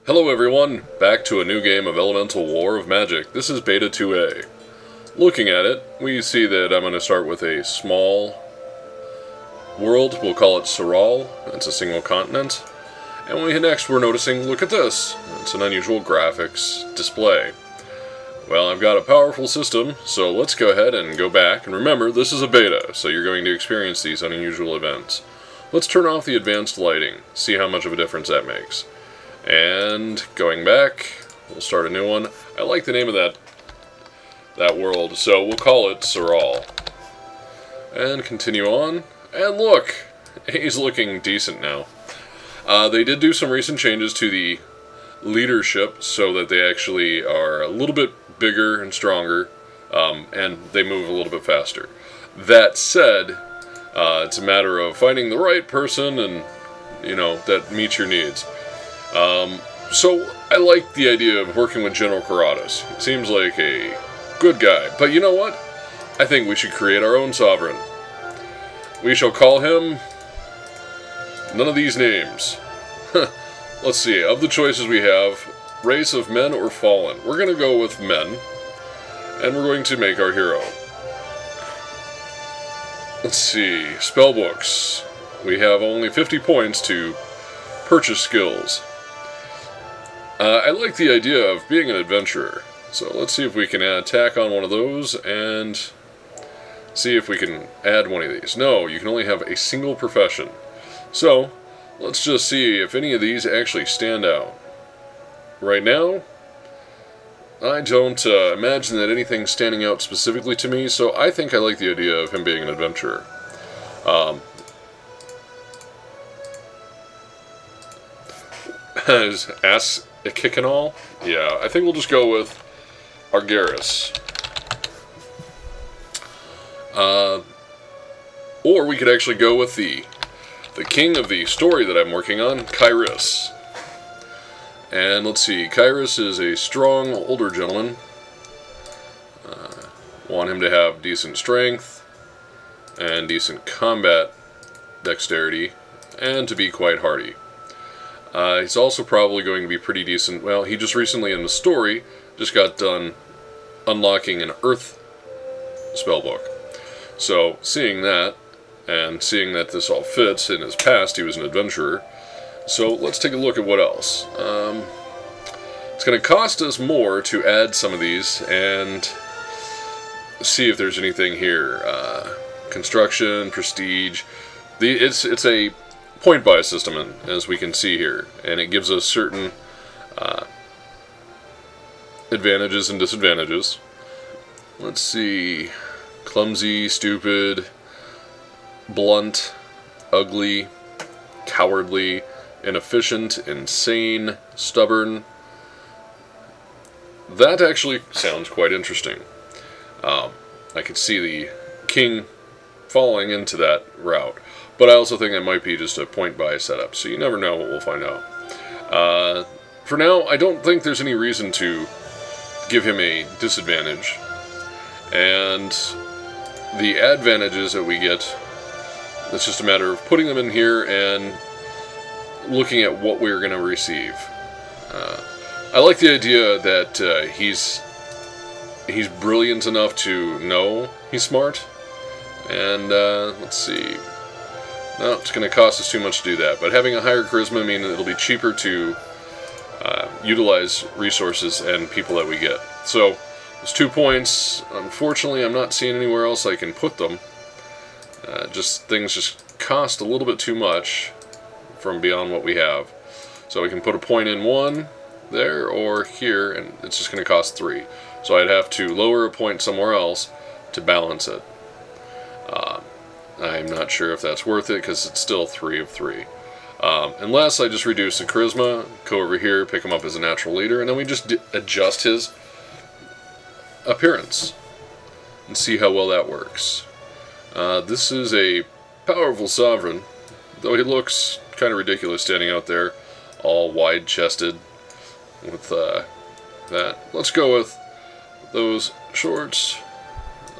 Hello everyone, back to a new game of Elemental War of Magic. This is Beta 2A. Looking at it, we see that I'm going to start with a small world. We'll call it Saral. It's a single continent. And next we're noticing, look at this. It's an unusual graphics display. Well, I've got a powerful system, so let's go ahead and go back. And remember, this is a beta, so you're going to experience these unusual events. Let's turn off the advanced lighting, see how much of a difference that makes. And going back, we'll start a new one. I like the name of that world, so we'll call it Saral. And continue on. And look, he's looking decent now. They did do some recent changes to the leadership so that they actually are a little bit bigger and stronger, and they move a little bit faster. That said, it's a matter of finding the right person and, that meets your needs. So I like the idea of working with General Karatas. He seems like a good guy. But you know what? I think we should create our own sovereign. We shall call him none of these names. Let's see, of the choices we have, race of men or fallen. We're going to go with men, and we're going to make our hero. Let's see, spellbooks. We have only 50 points to purchase skills. I like the idea of being an adventurer, so let's see if we can tack on one of those and see if we can add one of these. No, you can only have a single profession. So, let's just see if any of these actually stand out. Right now, I don't imagine that anything's standing out specifically to me, so I think I like the idea of him being an adventurer. Ass a kick and all? Yeah, I think we'll just go with Argaris. Or we could actually go with the king of the story that I'm working on, Kairos. And let's see, Kairos is a strong, older gentleman. Want him to have decent strength and decent combat dexterity, and to be quite hardy. He's also probably going to be pretty decent. Well, he just recently in the story just got done unlocking an Earth spellbook. So, seeing that, and seeing that this all fits, in his past he was an adventurer. So let's take a look at what else. It's going to cost us more to add some of these and see if there's anything here. Construction, prestige. It's a point-buy system, as we can see here, and it gives us certain advantages and disadvantages. Let's see. Clumsy, stupid, blunt, ugly, cowardly, inefficient, insane, stubborn. That actually sounds quite interesting. I could see the king falling into that route, but I also think it might be just a point-buy setup, so you never know what we'll find out. For now, I don't think there's any reason to give him a disadvantage, and the advantages that we get, it's just a matter of putting them in here and looking at what we're going to receive. I like the idea that he's brilliant enough to know he's smart. And let's see. No, it's going to cost us too much to do that. But having a higher charisma means it'll be cheaper to utilize resources and people that we get. So, there's 2 points. Unfortunately, I'm not seeing anywhere else I can put them. Things just cost a little bit too much from beyond what we have. So we can put a point in one there or here, and it's just going to cost 3. So I'd have to lower a point somewhere else to balance it. I'm not sure if that's worth it because it's still 3 of 3. Unless I just reduce the charisma, go over here, pick him up as a natural leader, and then we just adjust his appearance and see how well that works. This is a powerful sovereign, though he looks kind of ridiculous standing out there, all wide-chested with that. Let's go with those shorts.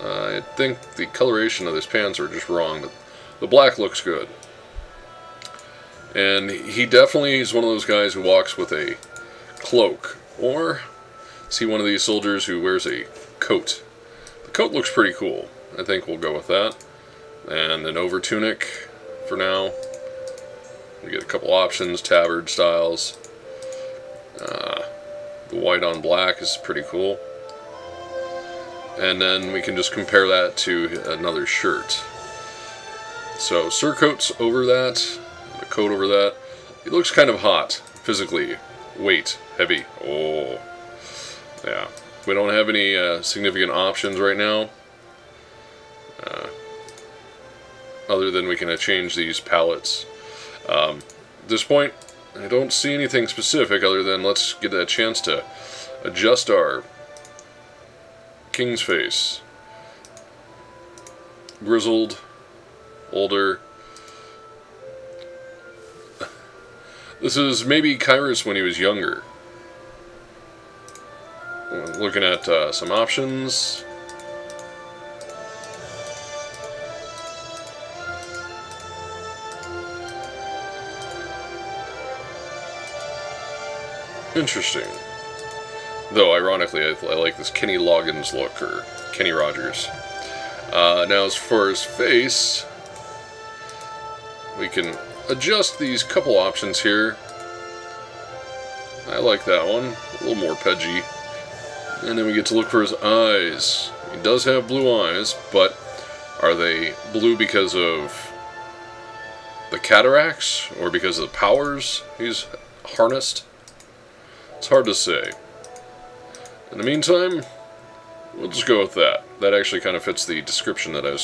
I think the coloration of his pants are just wrong, but the black looks good. And he definitely is one of those guys who walks with a cloak, or see one of these soldiers who wears a coat. The coat looks pretty cool. I think we'll go with that. And an over tunic for now. We get a couple options, tabard styles. The white on black is pretty cool. And then we can just compare that to another shirt. So surcoat's over that, the coat over that. It looks kind of hot, physically. Weight, heavy. Oh, yeah. We don't have any significant options right now. Other than we can change these palettes. At this point, I don't see anything specific other than let's get a chance to adjust our king's face. Grizzled, older. This is maybe Kyrus when he was younger. Looking at some options. Interesting. Though, ironically, I like this Kenny Loggins look, or Kenny Rogers. Now, as far as face, we can adjust these couple options here. I like that one. A little more pudgy. And then we get to look for his eyes. He does have blue eyes, but are they blue because of the cataracts, or because of the powers he's harnessed? It's hard to say. In the meantime, we'll just go with that. That actually kind of fits the description that I was